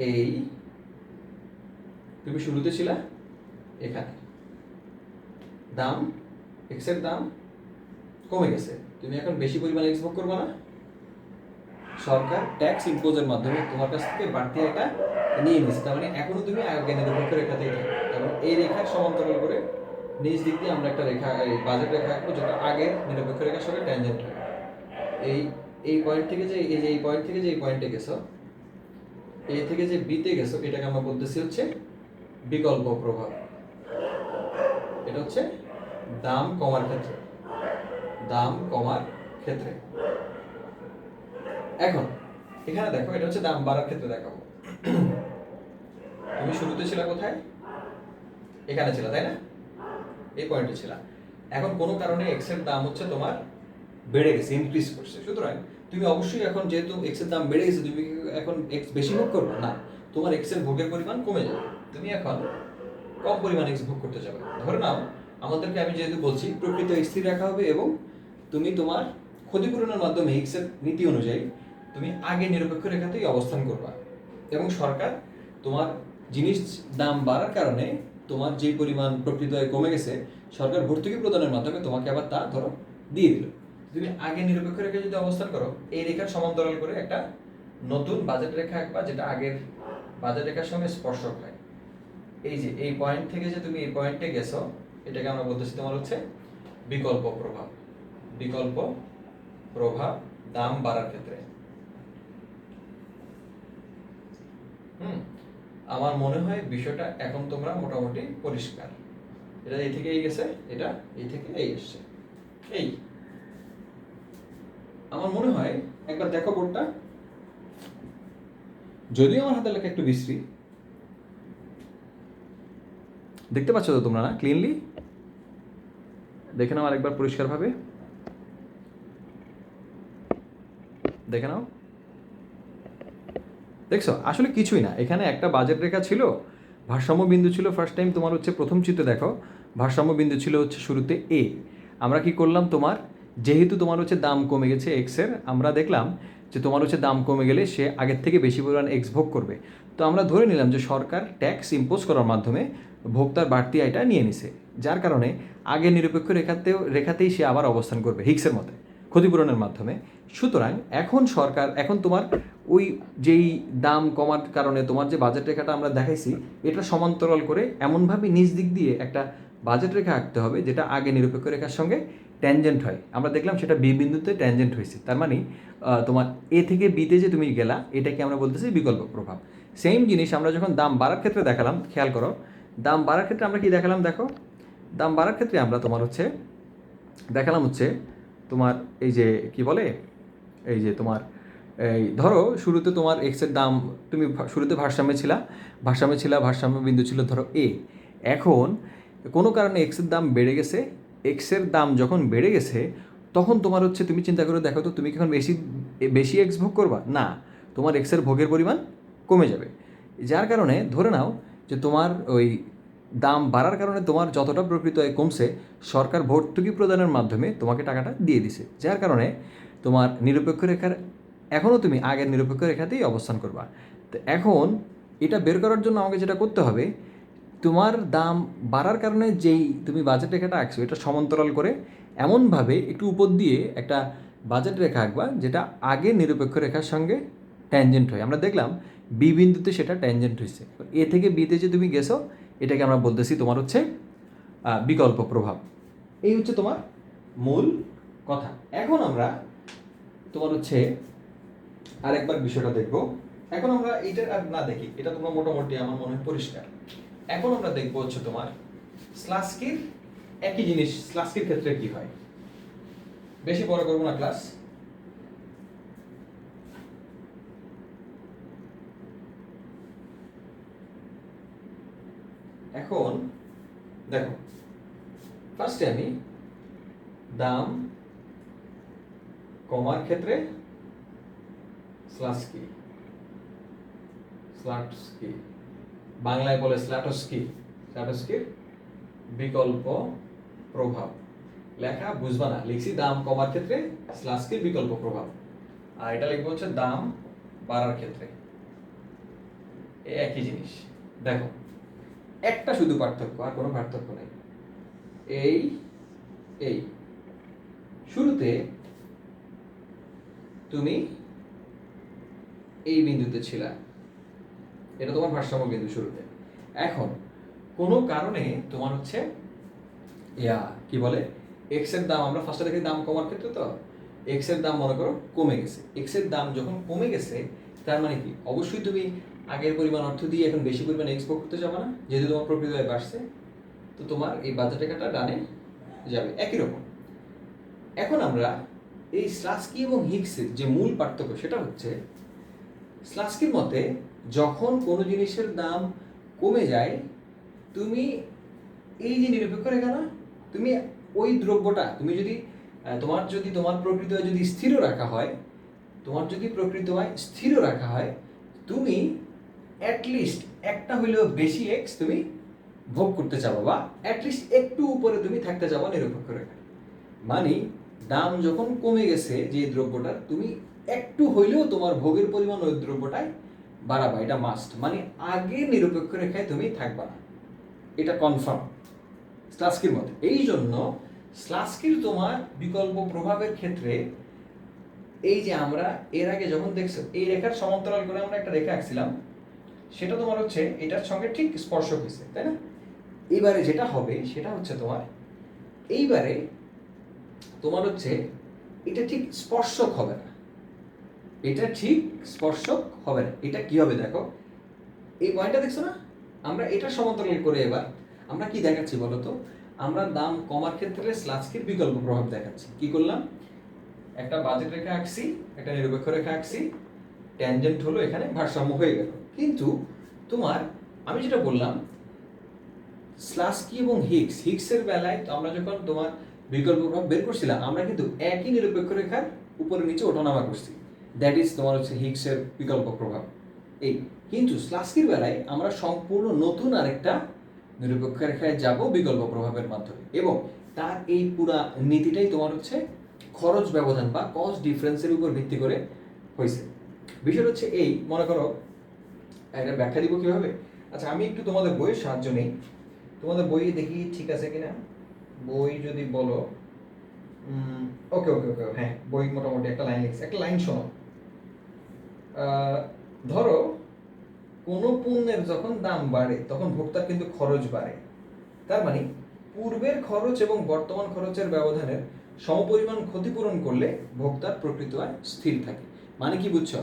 এই তুমি শুরুতে ছিলা এখানে, দাম এক্স এর দাম কমে গেছে, তুমি এখন বেশি পরিমাণে এক্স ভোগ করবে না, সরকার ট্যাক্স ইম্পোজের মাধ্যমে তোমার কাছ থেকে বাড়তি একটা নিয়ে নিচ্ছে। তার মানে এখনো তুমি আগে নিরপেক্ষ রেখাতেই থাকো। তার মানে এই রেখার সমান্তরাল করে নিচ দিক দিয়ে আমরা একটা রেখা, এই বাজেট রেখা আঁকবো, যেটা আগের নিরপেক্ষ রেখার সঙ্গে ট্যানজেন্ট হয়। এই এই পয়েন্ট থেকে যে, এই যে এই পয়েন্ট থেকে যে এই পয়েন্টে গেছো, এ থেকে যে বিতে গেছো, এটাকে আমরা বলতেছি হচ্ছে বিকল্প প্রভাব। এটা হচ্ছে দাম কমার ক্ষেত্রে, দাম কমার ক্ষেত্রে। এখন এখানে দেখো, এটা হচ্ছে দাম বাড়ার ক্ষেত্রে দেখাবো। তুমি শুরুতে ছিল কোথায়, এখানে ছিল, তাই না? এই পয়েন্টে ছিল। এখন কোনো কারণে এক্স এর দাম হচ্ছে তোমার বেড়ে গেছে, ইনক্রিজ করছে। সুতরাং তুমি অবশ্যই এখন, যেহেতু এক্স এর দাম বেড়ে গেছে, তুমি এখন এক্স বেশি ভোগ করবে না, তোমার এক্স এর ভোগের পরিমাণ কমে যাবে। তুমি এখন কম পরিমাণ এক্স ভোগ করতে যাবে। ধরে নাও, আমাদেরকে, আমি যেহেতু বলছি, প্রকৃত স্থির রাখা হবে এবং তুমি তোমার ক্ষতিপূরণের মাধ্যমে এক্স এর নীতি অনুযায়ী তুমি আগে নিরপেক্ষ রেখাতেই অবস্থান করবা এবং সরকার তোমার জিনিস দাম বাড়ার কারণে তোমার যে পরিমাণ প্রকৃত আয় কমে গেছে, সরকার ভর্তুকি প্রদানের মাধ্যমে তোমাকে আবার তা ধরো দিয়ে দিল। তুমি আগে নিরপেক্ষ রেখায় যদি অবস্থান করো, এই রেখার সমান্তরাল করে একটা নতুন বাজেট রেখা আঁকবা, যেটা আগের বাজেট রেখার সঙ্গে স্পর্শক হয়। এই যে এই পয়েন্ট থেকে যে তুমি এই পয়েন্টে গেছো, এটাকে আমরা বলতেছি তোমার হচ্ছে বিকল্প প্রভাব। বিকল্প প্রভাব দাম বাড়ার ক্ষেত্রে। আমার মনে হয় বিষয়টা এখন তোমরা মোটামুটি পরিষ্কার। এটা এই থেকে এই গেছে, এটা এই থেকে এই এসছে। এই আমার মনে হয় একবার দেখো বোর্ডটা, যদিও আমার হাতের লেখা একটু বিশ্রী, দেখতে পাচ্ছ তো তোমরা না ক্লিনলি? দেখে নাও আরেকবার পরিষ্কারভাবে, দেখে নাও। দেখছো আসলে কিছুই না, এখানে একটা বাজেট রেখা ছিল, ভারসাম্য বিন্দু ছিল ফার্স্ট টাইম তোমার হচ্ছে প্রথম চিত্রে দেখো ভারসাম্য বিন্দু ছিল হচ্ছে শুরুতে এ। আমরা কি করলাম, তোমার যেহেতু তোমার হচ্ছে দাম কমে গেছে এক্সের, আমরা দেখলাম যে তোমার হচ্ছে দাম কমে গেলে সে আগের থেকে বেশি পরিমাণ এক্স ভোগ করবে। তো আমরা ধরে নিলাম যে সরকার ট্যাক্স ইম্পোজ করার মাধ্যমে ভোক্তার বাড়তি আয়টা নিয়ে নিছে, যার কারণে আগে নিরপেক্ষ রেখাতেই সে আবার অবস্থান করবে হিগসের মতে ক্ষতিপূরণের মাধ্যমে। সুতরাং এখন সরকার, এখন তোমার ওই যেই দাম কমার কারণে তোমার যে বাজেট রেখাটা আমরা দেখাইছি, এটা সমান্তরাল করে এমনভাবে নিজ দিক দিয়ে একটা বাজেট রেখা আঁকতে হবে যেটা আগে নিরপেক্ষ রেখার সঙ্গে ট্যানজেন্ট হয়। আমরা দেখলাম সেটা বি বিন্দুতে ট্যানজেন্ট হয়েছে, তার মানে তোমার এ থেকে বিতে যে তুমি গেলা, এটাকে আমরা বলতেছি বিকল্প প্রভাব। সেম জিনিস আমরা যখন দাম বাড়ার ক্ষেত্রে দেখালাম, খেয়াল করো দাম বাড়ার ক্ষেত্রে আমরা কি দেখালাম, দেখো দাম বাড়ার ক্ষেত্রে আমরা তোমার হচ্ছে দেখালাম হচ্ছে তোমার এই যে কি বলে, এই যে তোমার এই ধরো শুরুতে তোমার এক্সের দাম, তুমি শুরুতে ভারসাম্য বিন্দু ছিল ধরো এ। এখন কোনো কারণে এক্সের দাম বেড়ে গেছে, এক্সের দাম যখন বেড়ে গেছে তখন তোমার হচ্ছে তুমি চিন্তা করে দেখো তো, তুমি কি এখন বেশি বেশি এক্স ভোগ করবা না, তোমার এক্সের ভোগের পরিমাণ কমে যাবে। যার কারণে ধরে নাও যে তোমার ওই দাম বাড়ার কারণে তোমার যতটা প্রকৃত আয় কমছে, সরকার ভর্তুকি প্রদানের মাধ্যমে তোমাকে টাকাটা দিয়ে দিছে, যার কারণে তোমার নিরপেক্ষ রেখার এখনও তুমি আগের নিরপেক্ষ রেখাতেই অবস্থান করবা। তো এখন এটা বের করার জন্য আমাকে যেটা করতে হবে, তোমার দাম বাড়ার কারণে যেই তুমি বাজেট রেখাটা আঁকছো, এটা সমান্তরাল করে এমনভাবে একটু উপর দিয়ে একটা বাজেট রেখা আঁকবা যেটা আগে নিরপেক্ষ রেখার সঙ্গে ট্যানজেন্ট হয়। আমরা দেখলাম বি বিন্দুতে সেটা ট্যানজেন্ট হয়েছে, এ থেকে বিতে যে তুমি গেছো, এটাকে আমরা বলতেছি তোমার হচ্ছে বিকল্প প্রভাব। এই হচ্ছে তোমার মূল কথা। এখন আমরা তোমার হচ্ছে আরেকবার বিষয়টা দেখবো। এখন আমরা এটা আর না দেখি, এটা তোমরা মোটামুটি আমার মনে হয় পরিষ্কার। এখন আমরা দেখবো হচ্ছে তোমার স্লাস্কির একই জিনিস, স্লাস্কির ক্ষেত্রে কি হয়। বেশি বড় করবো না ক্লাস। এখন দেখো ফার্স্টে আমি দাম কমার ক্ষেত্রে স্লাস্কি, বাংলায় বলে স্ল্যাটস্কির বিকল্প প্রভাব। লেখা বুঝবা না, লিখছি দাম কমার ক্ষেত্রে স্লাস্কির বিকল্প প্রভাব, আর এটা লিখবো হচ্ছে দাম বাড়ার ক্ষেত্রে। একই জিনিস। দেখো একটা শুধু পার্থক্য, আর কোনো পার্থক্য নেই। এই শুরুতে তুমি এই বিন্দুতে ছিলা, এটা তোমার ভারসাম্য বিন্দু শুরুতে। এখন কোনো কারণে তোমার হচ্ছে কি বলে এক্স এর দাম, আমরা ফার্স্টে দেখি দাম কমার ক্ষেত্রে, তো এক্স এর দাম মনে করো কমে গেছে। এক্স এর দাম যখন কমে গেছে, তার মানে কি অবশ্যই তুমি আগের পরিমাণ অর্থ দিয়ে এখন বেশি পরিমাণ এক্সপোর্ট করতে যাবে না, যেহেতু তোমার প্রকৃত আয় বাড়ছে, তো তোমার এই বাজেট রেখাটা ডানে যাবে। একই রকম এখন আমরা এই স্লাস্কি এবং হিগসের যে মূল পার্থক্য, সেটা হচ্ছে স্লাস্কির মতে যখন কোনো জিনিসের দাম কমে যায়, তুমি এই যে নিরপেক্ষ রেখা না, তুমি ওই দ্রব্যটা তুমি যদি তোমার প্রকৃত আয় যদি স্থির রাখা হয়, তুমি অ্যাটলিস্ট একটা হইলেও বেশি এক্স তুমি ভোগ করতে চাবো, বা অ্যাটলিস্ট একটু উপরে তুমি থাকতে চাবো নিরপেক্ষ রেখা। মানে দাম যখন কমে গেছে যে দ্রব্যটার, তুমি একটু হইলেও তোমার ভোগের পরিমাণ ওই দ্রব্যটায় বাড়াবা, এটা মাস্ট। মানে আগে নিরপেক্ষ রেখায় তুমি থাকবা না। এটা কনফার্ম স্লাস্কির মতে। এই জন্য স্লাস্কির তোমার বিকল্প প্রভাবের ক্ষেত্রে এই যে আমরা এর আগে যখন দেখছো এই রেখার সমান্তরাল করে আমরা একটা রেখা আঁকছিলাম, সেটা তোমার হচ্ছে এটার সঙ্গে ঠিক স্পর্শক হয়েছে, তাই না? এইবারে যেটা হবে সেটা হচ্ছে তোমার এইবারে তোমার হচ্ছে এটা ঠিক স্পর্শক হবে না, এটা ঠিক স্পর্শক হবে না। এটা কি হবে দেখো, এই পয়েন্টটা দেখছো না, আমরা এটা সমান্তরাল করে এবার আমরা কি দেখাচ্ছি বলো তো, আমরা দাম কমার ক্ষেত্রে স্লাস্কির বিকল্প প্রভাব দেখাচ্ছি। কি করলাম, একটা বাজেট রেখা আঁকছি, একটা নিরপেক্ষ রেখা আঁকছি, ট্যানজেন্ট হলো, এখানে ভারসাম্য হয়ে গেল। কিন্তু তোমার আমি যেটা বললাম স্লাস্কি এবং হিগসের বেলায় আমরা যখন তোমার বিকল্প প্রভাব বের করছিলাম, আমরা কিন্তু একই নিরপেক্ষ রেখার উপরে নিচে ওঠানামা করছি, দ্যাট ইজ তোমার হচ্ছে হিগসের বিকল্প প্রভাব। এই কিন্তু স্লাস্কির বেলায় আমরা সম্পূর্ণ নতুন আরেকটা নিরপেক্ষ রেখায় যাব বিকল্প প্রভাবের মাধ্যমে, এবং তার এই পুরা নীতিটাই তোমার হচ্ছে খরচ ব্যবধান বা কস্ট ডিফারেন্সের উপর ভিত্তি করে হয়েছে। বিষয় হচ্ছে এই, মনে করো এটা ব্যাখ্যা দিব কিভাবে। আচ্ছা আমি একটু তোমাদের বইয়ের সাহায্য নেই, তোমাদের বই দেখি ঠিক আছে কিনা, বই যদি বলো ওকে ওকে ওকে হ্যাঁ বই মোটামুটি একটা লাইন লিখছে, একটা লাইন শোনো। ধরো কোনো পণ্যের যখন দাম বাড়ে তখন ভোক্তার কিন্তু খরচ বাড়ে, তার মানে পূর্বের খরচ এবং বর্তমান খরচের ব্যবধানের সমপরিমাণ ক্ষতিপূরণ করলে ভোক্তার প্রকৃত আয় স্থির থাকে। মানে কি বুঝছো,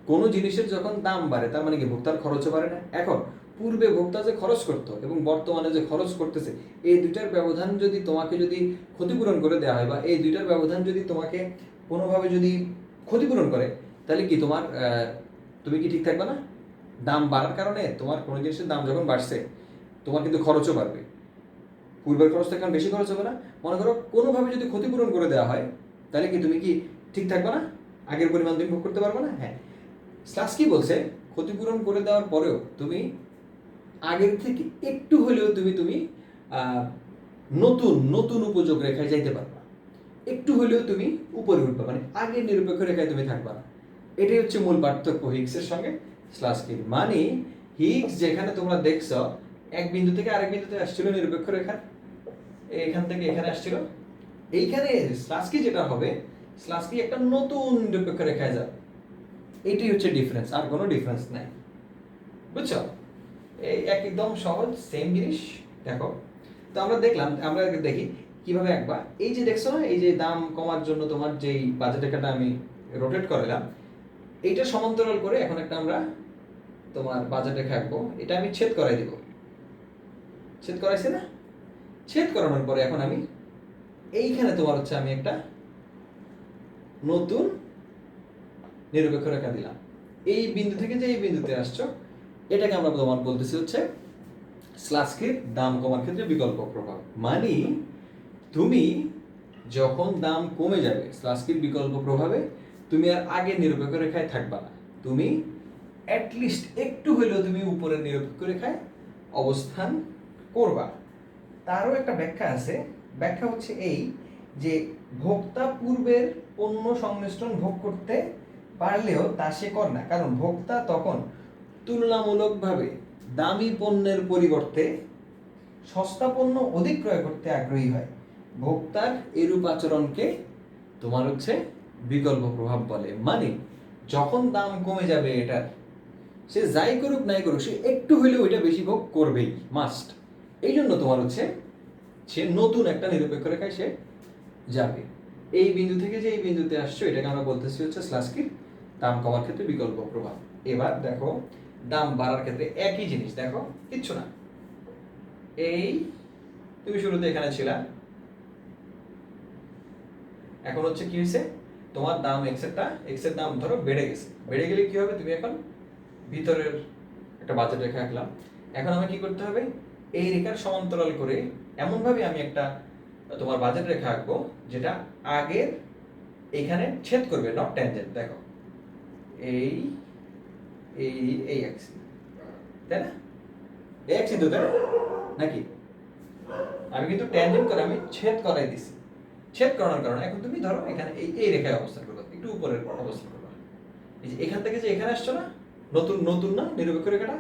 কোনো জিনিসের যখন দাম বাড়ে তার মানে কি ভোক্তার খরচও বাড়ে না। এখন পূর্বে ভোক্তা যে খরচ করতো এবং বর্তমানে যে খরচ করতেছে, এই দুইটার ব্যবধান যদি তোমাকে যদি ক্ষতিপূরণ করে দেওয়া হয় বা এই দুইটার ব্যবধান যদি তোমাকে কোনোভাবে যদি ক্ষতিপূরণ করে, তাহলে কি তোমার তুমি কি ঠিক থাকবে না? দাম বাড়ার কারণে তোমার কোনো জিনিসের দাম যখন বাড়ছে তোমার কিন্তু খরচও বাড়বে, পূর্বের খরচ থেকে বেশি খরচ হবে না। মনে করো কোনোভাবে যদি ক্ষতিপূরণ করে দেওয়া হয় তাহলে কি তুমি কি ঠিক থাকবে না? আগের পরিমাণ তুমি ভোগ করতে পারবে না। হ্যাঁ, স্লাস্কি বলছে ক্ষতিপূরণ করে দেওয়ার পরেও তুমি আগের থেকে একটু হলেও তুমি নতুন নতুন উপযোগ রেখায় যাইতে পারবা, একটু হলেও তুমি উপরে উঠবা, মানে আগের নিরপেক্ষ রেখায় তুমি থাকবা না। এটাই হচ্ছে মূল পার্থক্য হিগসের সঙ্গে স্লাস্কির। মানে হিগস যেখানে তোমরা দেখছো এক বিন্দু থেকে আরেক বিন্দুতে আসছিল নিরপেক্ষ রেখা, এখান থেকে এখানে আসছিল, এইখানে স্লাস্কি যেটা হবে, স্লাস্কি একটা নতুন নিরপেক্ষ রেখায় যাবে। এইটাই হচ্ছে ডিফারেন্স, আর কোনো ডিফারেন্স নাই, বুঝছো? এই একদম সহজ সেম জিনিস। দেখো তো আমরা দেখলাম, আমরা দেখি কিভাবে একবার এই যে দেখছো না, এই যে দাম কমার জন্য তোমার যেই বাজেট রেখাটা আমি রোটেট করালাম, এইটা সমান্তরাল করে এখন একটা আমরা তোমার বাজেট রেখা আঁকবো, এটা আমি ছেদ করাই দিব, ছেদ করাইছি না? ছেদ করানোর পরে এখন আমি এইখানে তোমার হচ্ছে আমি একটা নতুন নিরপেক্ষ রেখা দিলাম, এই বিন্দু থেকে যে এই বিন্দুতে আসছো, এটাকে আমরা তোমার বলতেছি হচ্ছে স্লাস্কির দাম কমার ক্ষেত্রে বিকল্প প্রভাব। মানে তুমি যখন দাম কমে যাবে স্লাস্কির বিকল্প প্রভাবে, তুমি আর আগে নিরপেক্ষ রেখায় থাকবা না, তুমি অ্যাটলিস্ট একটু হলেও তুমি উপরের নিরপেক্ষ রেখায় অবস্থান করবা। তারও একটা ব্যাখ্যা আছে, ব্যাখ্যা হচ্ছে এই যে ভোক্তা পূর্বের পণ্য সংমিশ্রণ ভোগ করতে পারলেও তা সে কর না, কারণ ভোক্তা তখন তুলনামূলকভাবে দামি পণ্যের পরিবর্তে সস্তা পণ্য অধিক ক্রয় করতে আগ্রহী হয়। ভোক্তার এরূপ আচরণকে তোমার হচ্ছে বিকল্প প্রভাব বলে। মানে যখন দাম কমে যাবে এটার, সে যাই করুক নাই করুক, সে একটু হইলেও ওইটা বেশি ভোগ করবেই, মাস্ট। এই জন্য তোমার হচ্ছে সে নতুন একটা নিরপেক্ষ রেখায় সে যাবে। এই বিন্দু থেকে যে এই বিন্দুতে আসছো, এটাকে আমরা বলতেছি হচ্ছে স্লাস্কির দাম কমার ক্ষেত্রে বিকল্প প্রভাব। এবার দেখো দাম বাড়ার ক্ষেত্রে একই জিনিস, দেখো কিচ্ছু না, এই তুমি শুরুতে এখানে ছিলা, এখন হচ্ছে কি হয়েছে, তোমার দাম এক্স এর দাম ধরো বেড়ে গেছে, বেড়ে গেলে কি হবে, তুমি এখন ভিতরের একটা বাজেট রেখা আঁকলাম। এখন আমি কি করতে হবে, এই রেখার সমান্তরাল করে এমন ভাবে আমি একটা তোমার বাজেট রেখা আঁকবো যেটা আগের এখানে ছেদ করবে, নট ট্যানজেন্ট। দেখো এই এই এই অ্যাক্সিস, তাই না? এই অ্যাক্সিস তো, তাই না? নাকি আমি কিন্তু ট্যানজেন্ট করে আমি ছেদ করাই দিছি, ছেদ করানোর কারণে এখন তুমি ধরো এখানে এই রেখায় অবস্থান করবে, একটু উপরের অবস্থান করবে। এই যে এখান থেকে যে এখানে আসছো না, নতুন নতুন না নিরপেক্ষ রেখাটা,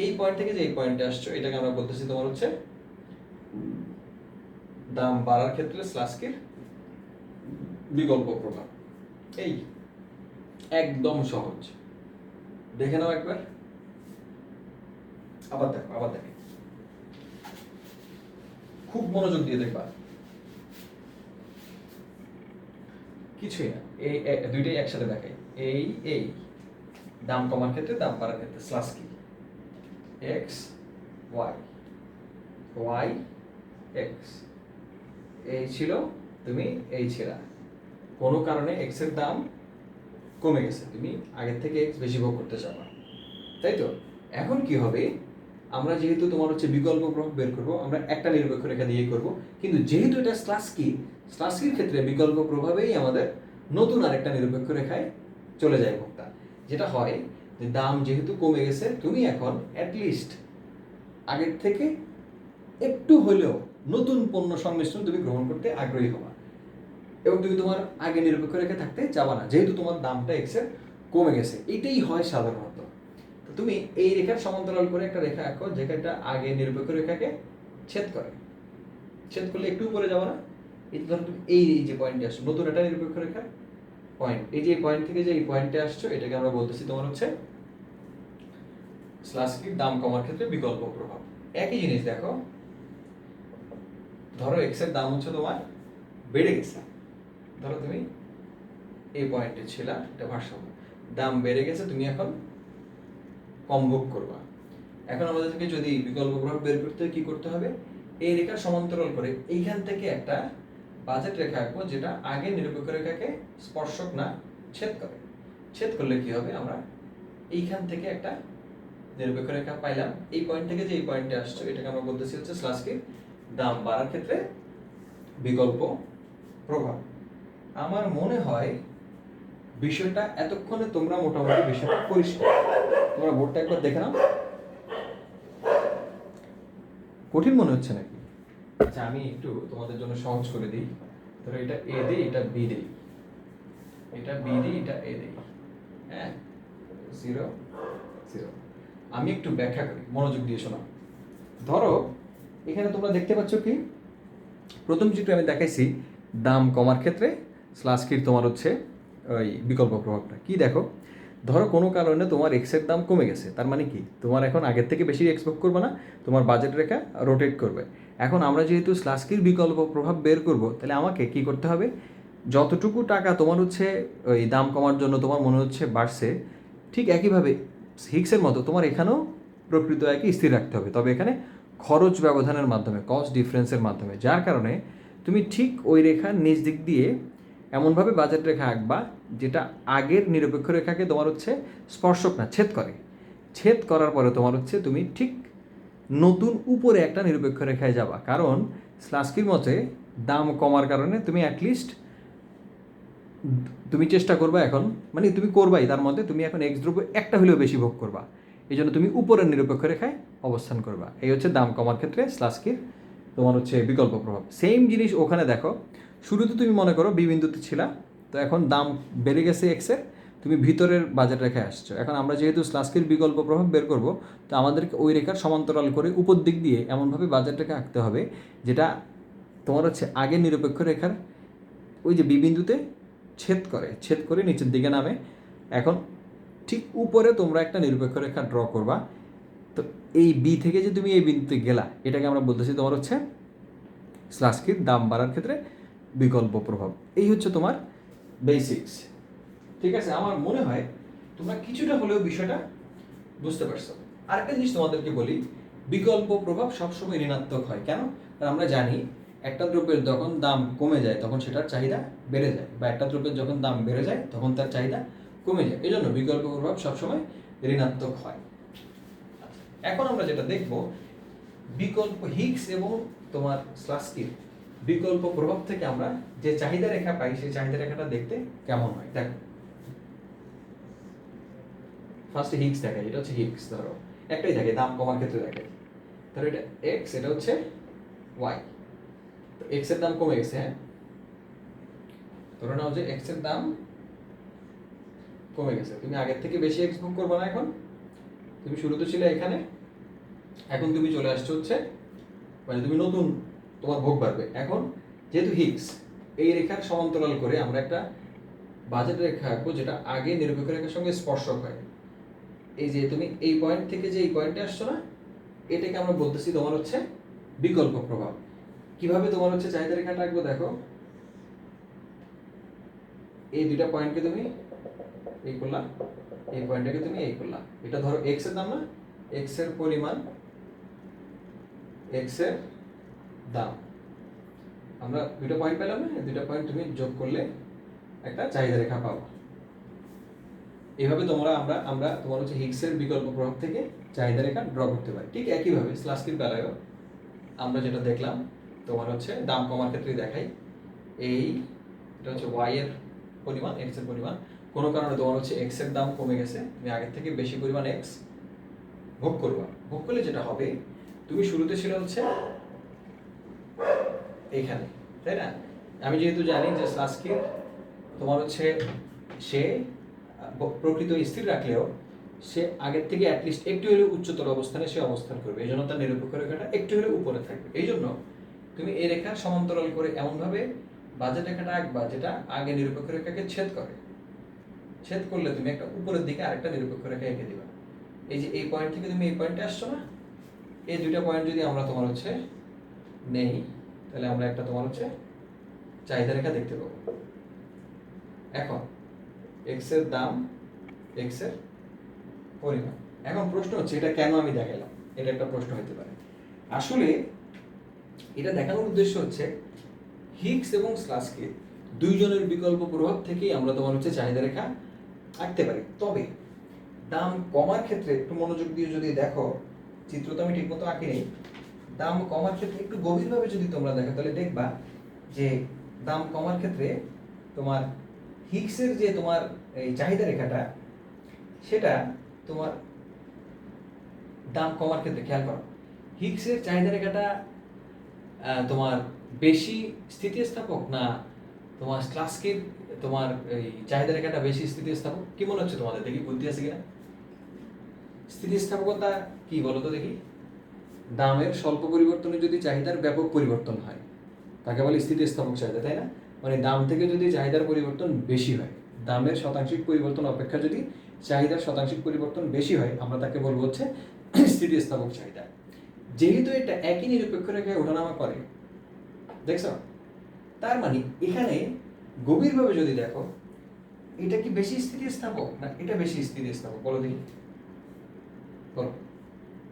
এই পয়েন্ট থেকে যে এই পয়েন্টে আসছো এটাকে আমরা বলতেছি তোমার হচ্ছে দাম বাড়ার ক্ষেত্রে স্লাস্কির বিকল্প প্রভাব। এই একদম সহজ, দেখে নাও একবার, আবার দেখো, আবার দেখো, খুব মনোযোগ দিয়ে দেখবা। কিছুই না, এই দুইটাই একসাথে দেখাই। এই দাম কমার ক্ষেত্রে দাম বাড়ার ক্ষেত্রে স্লাস্কি এক্স ওয়াই, ওয়াই এক্স, এই ছিল, তুমি এই ছিলা, কোনো কারণে এক্স এর দাম কমে গেছে, তুমি আগের থেকে এক্স বেশি ভোগ করতে চাও না, তাই তো? এখন কি হবে, আমরা যেহেতু তোমার হচ্ছে বিকল্প প্রভাব বের করব, আমরা একটা নিরপেক্ষ রেখা দিয়েই করব, কিন্তু যেহেতু এটা স্লাস্কির ক্ষেত্রে বিকল্প প্রভাবেই আমাদের নতুন আরেকটা নিরপেক্ষ রেখায় চলে যায় ভোক্তা। যেটা হয় যে দাম যেহেতু কমে গেছে, তুমি এখন অ্যাটলিস্ট আগের থেকে একটু হলেও নতুন পণ্য সংমিশ্রণ তুমি গ্রহণ করতে আগ্রহী হবা, এবং তুমি তোমার আগে নিরপেক্ষ রেখে থাকতে চাবা না, যেহেতু তোমার দামটা এক্সের কমে গেছে। এটাই হয় সাধারণত। তো তুমি এই রেখার সমান্তরাল করে একটা রেখা আঁকো, যেটা আগে নিরপেক্ষ রেখাকে ছেদ করে। ছেদ করলে একটু উপরে যাবো না, এই ধরো তুমি এই যে পয়েন্টে আসছো, নতুন একটা নিরপেক্ষ রেখা পয়েন্ট, এই যে পয়েন্ট থেকে যে এই পয়েন্টে আসছো, এটাকে আমরা বলতেছি তোমার হচ্ছে স্লাস্কির দাম কমার ক্ষেত্রে বিকল্প প্রভাব। একই জিনিস দেখো, ধরো এক্স এর দাম হচ্ছে তোমার বেড়ে গেছে, ধরো তুমি এই পয়েন্টে ছিল, এটা ভারসাম্য, দাম বেড়ে গেছে, তুমি এখন কম ভোগ করবা। এখন আমাদেরকে যদি বিকল্প প্রভাব বের করতে কি করতে হবে, এই রেখার সমান্তরাল করে এইখান থেকে একটা বাজেট রেখা আঁকবো, যেটা আগে নিরপেক্ষ রেখাকে স্পর্শক না ছেদ করে। ছেদ করলে কি হবে, আমরা এইখান থেকে একটা নিরপেক্ষ রেখা পাইলাম। এই পয়েন্ট থেকে যে এই পয়েন্টে আসছো, এটাকে আমরা বলতেছি হচ্ছে স্লাস্কির দাম বাড়ার ক্ষেত্রে বিকল্প প্রভাব। আমার মনে হয় বিষয়টা এতক্ষণে তোমরা মোটামুটি বিষয়টা পরিষ্কার। তোমরা বোর্ডটা একবার দেখে নাও, কঠিন মনে হচ্ছে নাকি? আচ্ছা, আমি একটু তোমাদের জন্য সহজ করে দিই। ধরো এটা এ দিই, এটা বি দিই, এটা বি দিই, এটা এ দিই, হ্যাঁ, 0 0। আমি একটু ব্যাখ্যা করি, মনোযোগ দিয়ে শোনো। ধরো এখানে তোমরা দেখতে পাচ্ছ কি, প্রথম চিত্রে আমি দেখাইছি দাম কমার ক্ষেত্রে স্লাস্কির তোমার হচ্ছে ওই বিকল্প প্রভাবটা কি। দেখো, ধরো কোনো কারণে তোমার এক্সের দাম কমে গেছে, তার মানে কি, তোমার এখন আগের থেকে বেশি এক্সপোর্ট করবে না, তোমার বাজেট রেখা রোটেট করবে। এখন আমরা যেহেতু স্লাস্কির বিকল্প প্রভাব বের করব, তাহলে আমাকে কি করতে হবে, যতটুকু টাকা তোমার হচ্ছে ওই দাম কমার জন্য তোমার মনে হচ্ছে বাড়ছে, ঠিক একইভাবে হিক্সের মতো তোমার এখানেও প্রকৃত আয়কে স্থির রাখতে হবে, তবে এখানে খরচ ব্যবধানের মাধ্যমে, কস্ট ডিফারেন্সের মাধ্যমে, যার কারণে তুমি ঠিক ওই রেখার নিচ দিক দিয়ে এমনভাবে বাজেট রেখা আঁকবা যেটা আগের নিরপেক্ষ রেখাকে তোমার হচ্ছে স্পর্শক না ছেদ করে। ছেদ করার পরে তোমার হচ্ছে তুমি ঠিক নতুন উপরে একটা নিরপেক্ষ রেখায় যাবা, কারণ স্লাস্কির মতে দাম কমার কারণে তুমি অ্যাটলিস্ট তুমি চেষ্টা করবা এখন, মানে তুমি করবাই, তার মধ্যে তুমি এখন এক্স দ্রব্য একটা হলেও বেশি ভোগ করবা, এই জন্য তুমি উপরের নিরপেক্ষ রেখায় অবস্থান করবা। এই হচ্ছে দাম কমার ক্ষেত্রে স্লাস্কির তোমার হচ্ছে বিকল্প প্রভাব। সেম জিনিস ওখানে দেখো, শুরুতে তুমি মনে করো বি বিন্দুতে ছিলা, তো এখন দাম বেড়ে গেছে এক্সের, তুমি ভিতরের বাজেট রেখায় আসছো। এখন আমরা যেহেতু স্লাস্কির বিকল্প প্রভাব বের করব, তো আমাদেরকে ওই রেখার সমান্তরাল করে উপর দিক দিয়ে এমনভাবে বাজেট রেখা আঁকতে হবে যেটা তোমার হচ্ছে আগের নিরপেক্ষ রেখার ওই যে বি বিন্দুতে ছেদ করে নিচের দিকে নামে। এখন ঠিক উপরে তোমরা একটা নিরপেক্ষ রেখা ড্র করবা। তো এই বি থেকে যে তুমি এই বিন্দুতে গেলা, এটাকে আমরা বলতেছি তোমার হচ্ছে স্লাস্কির দাম বাড়ার ক্ষেত্রে বিকল্প প্রভাব। এই হচ্ছে তোমার বেসিক্স, ঠিক আছে? আমার মনে হয় তোমরা কিছুটা হলেও বিষয়টা বুঝতে পারছো। আরেকটা জিনিস তোমাদেরকে বলি, বিকল্প প্রভাব সবসময় ঋণাত্মক হয়। কেন? কারণ আমরা জানি একটা দ্রব্যের যখন দাম কমে যায় তখন সেটার চাহিদা বেড়ে যায়, বা একটা দ্রব্যের যখন দাম বেড়ে যায় তখন তার চাহিদা কমে যায়, এই জন্য বিকল্প প্রভাব সবসময় ঋণাত্মক হয়। এখন আমরা যেটা দেখব, বিকল্প হিগস এবং তোমার স্লাস্কির বিকল্প প্রভাব থেকে আমরা যে চাহিদা রেখা পাই, সেই চাহিদা রেখাটা দেখতে কেমন হয় দেখো। ফার্স্টে হিগস দেখাই, এটা হচ্ছে হিগস, ধরো একটাই থাকে, দাম কমার ক্ষেত্রে দেখাই। ধরো এটা এক্স, এটা হচ্ছে ওয়াই। তো এক্স এর দাম কমে গেছে, হ্যাঁ, ধরে নাও যে এক্স এর দাম কমে গেছে, তুমি আগের থেকে বেশি এক্স ভোগ করবে না। এখন তুমি শুরুতে ছিলে এখানে, এখন তুমি চলে আসছো হচ্ছে মানে তুমি নতুন তোমার ভোগ বাড়বে। এখন যেহেতু হিগস, এই রেখার সমান্তরাল করে আমরা একটা বাজেট রেখা আঁকবো যেটা আগে নিরপেক্ষ রেখার সঙ্গে স্পর্শক হয়। এই যে তুমি এই পয়েন্ট থেকে যে এই পয়েন্টে আসছো না, এটাকে আমরা বলতেছি তোমার হচ্ছে বিকল্প প্রভাব। কিভাবে তোমার হচ্ছে চাহিদা রেখাটা আঁকবো দেখো, এই দুইটা পয়েন্টকে তুমি এই করলা, এই পয়েন্টটাকে তুমি এই করলা, এটা ধরো এক্স এর দাম না, এক্স এর পরিমাণ, এক্স এর দাম, আমরা দুইটা পয়েন্ট পেলাম না, দুইটা পয়েন্ট তুমি যোগ করলে একটা চাহিদা রেখা পাবো। এইভাবে আমরা তোমার হচ্ছে হিগসের বিকল্প প্রভাব থেকে চাহিদা রেখা ড্র করতে পারি। ঠিক একইভাবে স্লাস্কির বেলায়ও আমরা যেটা দেখলাম তোমার হচ্ছে দাম কমার ক্ষেত্রে দেখাই, এটা হচ্ছে ওয়াই এর পরিমাণ, এক্স এর পরিমাণ, কোনো কারণে তোমার হচ্ছে এক্স এর দাম কমে গেছে, তুমি আগের থেকে বেশি পরিমাণ এক্স ভোগ করবা। ভোগ করলে যেটা হবে, তুমি শুরুতে ছিল হচ্ছে এইখানে, তাই না? আমি যেহেতু জানি যে স্লাস্কির তোমার হচ্ছে সে প্রকৃত স্থির রাখলেও সে আগের থেকে অ্যাটলিস্ট একটু হলেও উচ্চতর অবস্থানে সে অবস্থান করবে, এই জন্য তার নিরপেক্ষ রেখাটা একটু হলেও উপরে থাকবে। এই জন্য তুমি এই রেখার সমান্তরাল করে এমনভাবে বাজেট রেখাটা আঁকবা যেটা আগে নিরপেক্ষ রেখাকে ছেদ করে। ছেদ করলে তুমি একটা উপরের দিকে আরেকটা নিরপেক্ষ রেখা এঁকে দিবা। এই যে এই পয়েন্ট থেকে তুমি এই পয়েন্টে আসছো না, এই দুইটা পয়েন্ট যদি আমরা তোমার হচ্ছে নেই, তাহলে আমরা একটা তোমার হচ্ছে চাহিদা রেখা দেখতে পাবো। এখন এক্স এর দাম, এক্স এর পরিমাণ। এখন প্রশ্ন হচ্ছে এটা কেন আমি দেখালাম, এটা একটা প্রশ্ন হতে পারে। আসলে এটা দেখানোর উদ্দেশ্য হচ্ছে হিগস এবং স্লাস্কির দুইজনের বিকল্প প্রভাব থেকেই আমরা তোমার হচ্ছে চাহিদা রেখা আঁকতে পারি। তবে দাম কমার ক্ষেত্রে একটু মনোযোগ দিয়ে যদি দেখো, চিত্র তো আমি ঠিক মতো আঁকি নেই, দাম কমার ক্ষেত্রে একটু গভীরভাবে যদি তোমরা দেখো তাহলে দেখবা যে দাম কমার ক্ষেত্রে তোমার হিগসের যে তোমার এই চাহিদা রেখাটা, সেটা তোমার দাম কমার ক্ষেত্রে খেয়াল করো, হিগসের চাহিদা রেখাটা তোমার বেশি স্থিতিস্থাপক না তোমার স্লাস্কির তোমার এই চাহিদা রেখাটা বেশি স্থিতিস্থাপক? কি মনে হচ্ছে তোমাদের, দেখি বুদ্ধি আছে কিনা? স্থিতিস্থাপকতা কি বলো তো দেখি? দামের স্বল্প পরিবর্তনে যদি চাহিদার ব্যাপক পরিবর্তন হয় তাকে বলে স্থিতিস্থাপক চাহিদা, তাই না? মানে দাম থেকে যদি চাহিদার পরিবর্তন বেশি হয়, দামের শতাংশিক পরিবর্তন অপেক্ষা যদি চাহিদার শতাংশিক পরিবর্তন বেশি হয়, আমরা তাকে বলবো হচ্ছে স্থিতিস্থাপক চাহিদা। যেহেতু এটা একই নিরপেক্ষ রেখায় ওঠানামা করে, দেখছো, তার মানে এখানে গভীরভাবে যদি দেখো, এটা কি বেশি স্থিতিস্থাপক না এটা বেশি স্থিতিস্থাপক? বলো দেখি, বলো।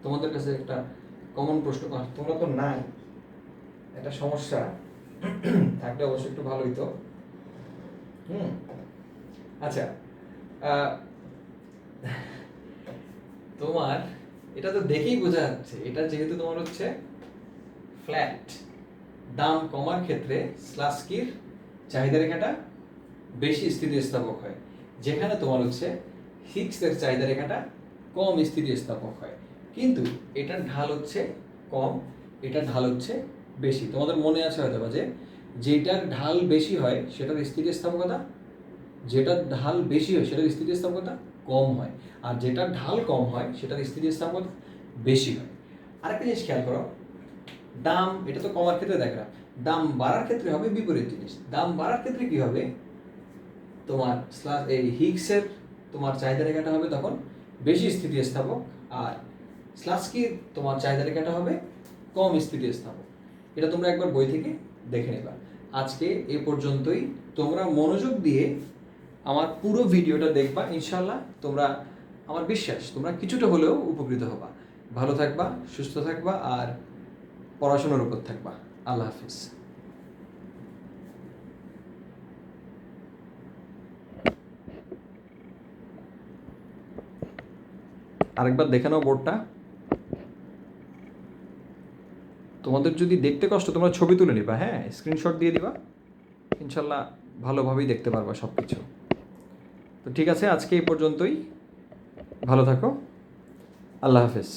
তোমাদের কাছে একটা কমন প্রশ্ন, তোমরা তো নাই, একটা সমস্যা থাকলে অবশ্যই একটু ভালো হইতো। আচ্ছা, তোমার এটা তো দেখেই বোঝা যাচ্ছে, এটা যেহেতু তোমার হচ্ছে ফ্ল্যাট, দাম কমার ক্ষেত্রে স্লাস্কির চাহিদা রেখাটা বেশি স্থিতিস্থাপক হয়, যেখানে তোমার হচ্ছে হিগসের চাহিদা রেখাটা কম স্থিতিস্থাপক হয়। কিন্তু এটার ঢাল হচ্ছে কম, এটার ঢাল হচ্ছে বেশি। তোমাদের মনে আছে হয়তো যে যেটার ঢাল বেশি হয় সেটার স্থিতিস্থাপকতা, যেটার ঢাল বেশি হয় সেটার স্থিতিস্থাপকতা কম হয়, আর যেটার ঢাল কম হয় সেটার স্থিতিস্থাপকতা বেশি হয়। আরেকটা জিনিস খেয়াল করো, দাম, এটা তো কমার ক্ষেত্রে দেখলাম, দাম বাড়ার ক্ষেত্রে হবে বিপরীত জিনিস। দাম বাড়ার ক্ষেত্রে কি হবে, তোমার এই হিগসের তোমার চাহিদা রেখাটা হবে তখন বেশি স্থিতিস্থাপক, আর স্লাস্কির তোমার চাহিদা রেখাটা হবে কম স্থিতিস্থাপক। এটা তোমরা একবার বই থেকে দেখে নেবা। আজকে এ পর্যন্তই। তোমরা মনোযোগ দিয়ে আমার পুরো ভিডিওটা দেখবা, ইনশাল্লাহ তোমরা, আমার বিশ্বাস তোমরা কিছুটা হলেও উপকৃত হবা। ভালো থাকবা, সুস্থ থাকবা, আর পড়াশোনার উপর থাকবা। আল্লাহ হাফিজ। আরেকবার দেখে নাও বোর্ডটা। তোমাদের যদি দেখতে কষ্ট, তোমরা ছবি তুলে নিবা, হ্যাঁ, স্ক্রিনশট দিয়ে দিবা, ইনশাল্লাহ ভালোভাবেই দেখতে পারবা সব কিছু। তো ঠিক আছে, আজকে এই পর্যন্তই। ভালো থাকো, আল্লাহ হাফেজ।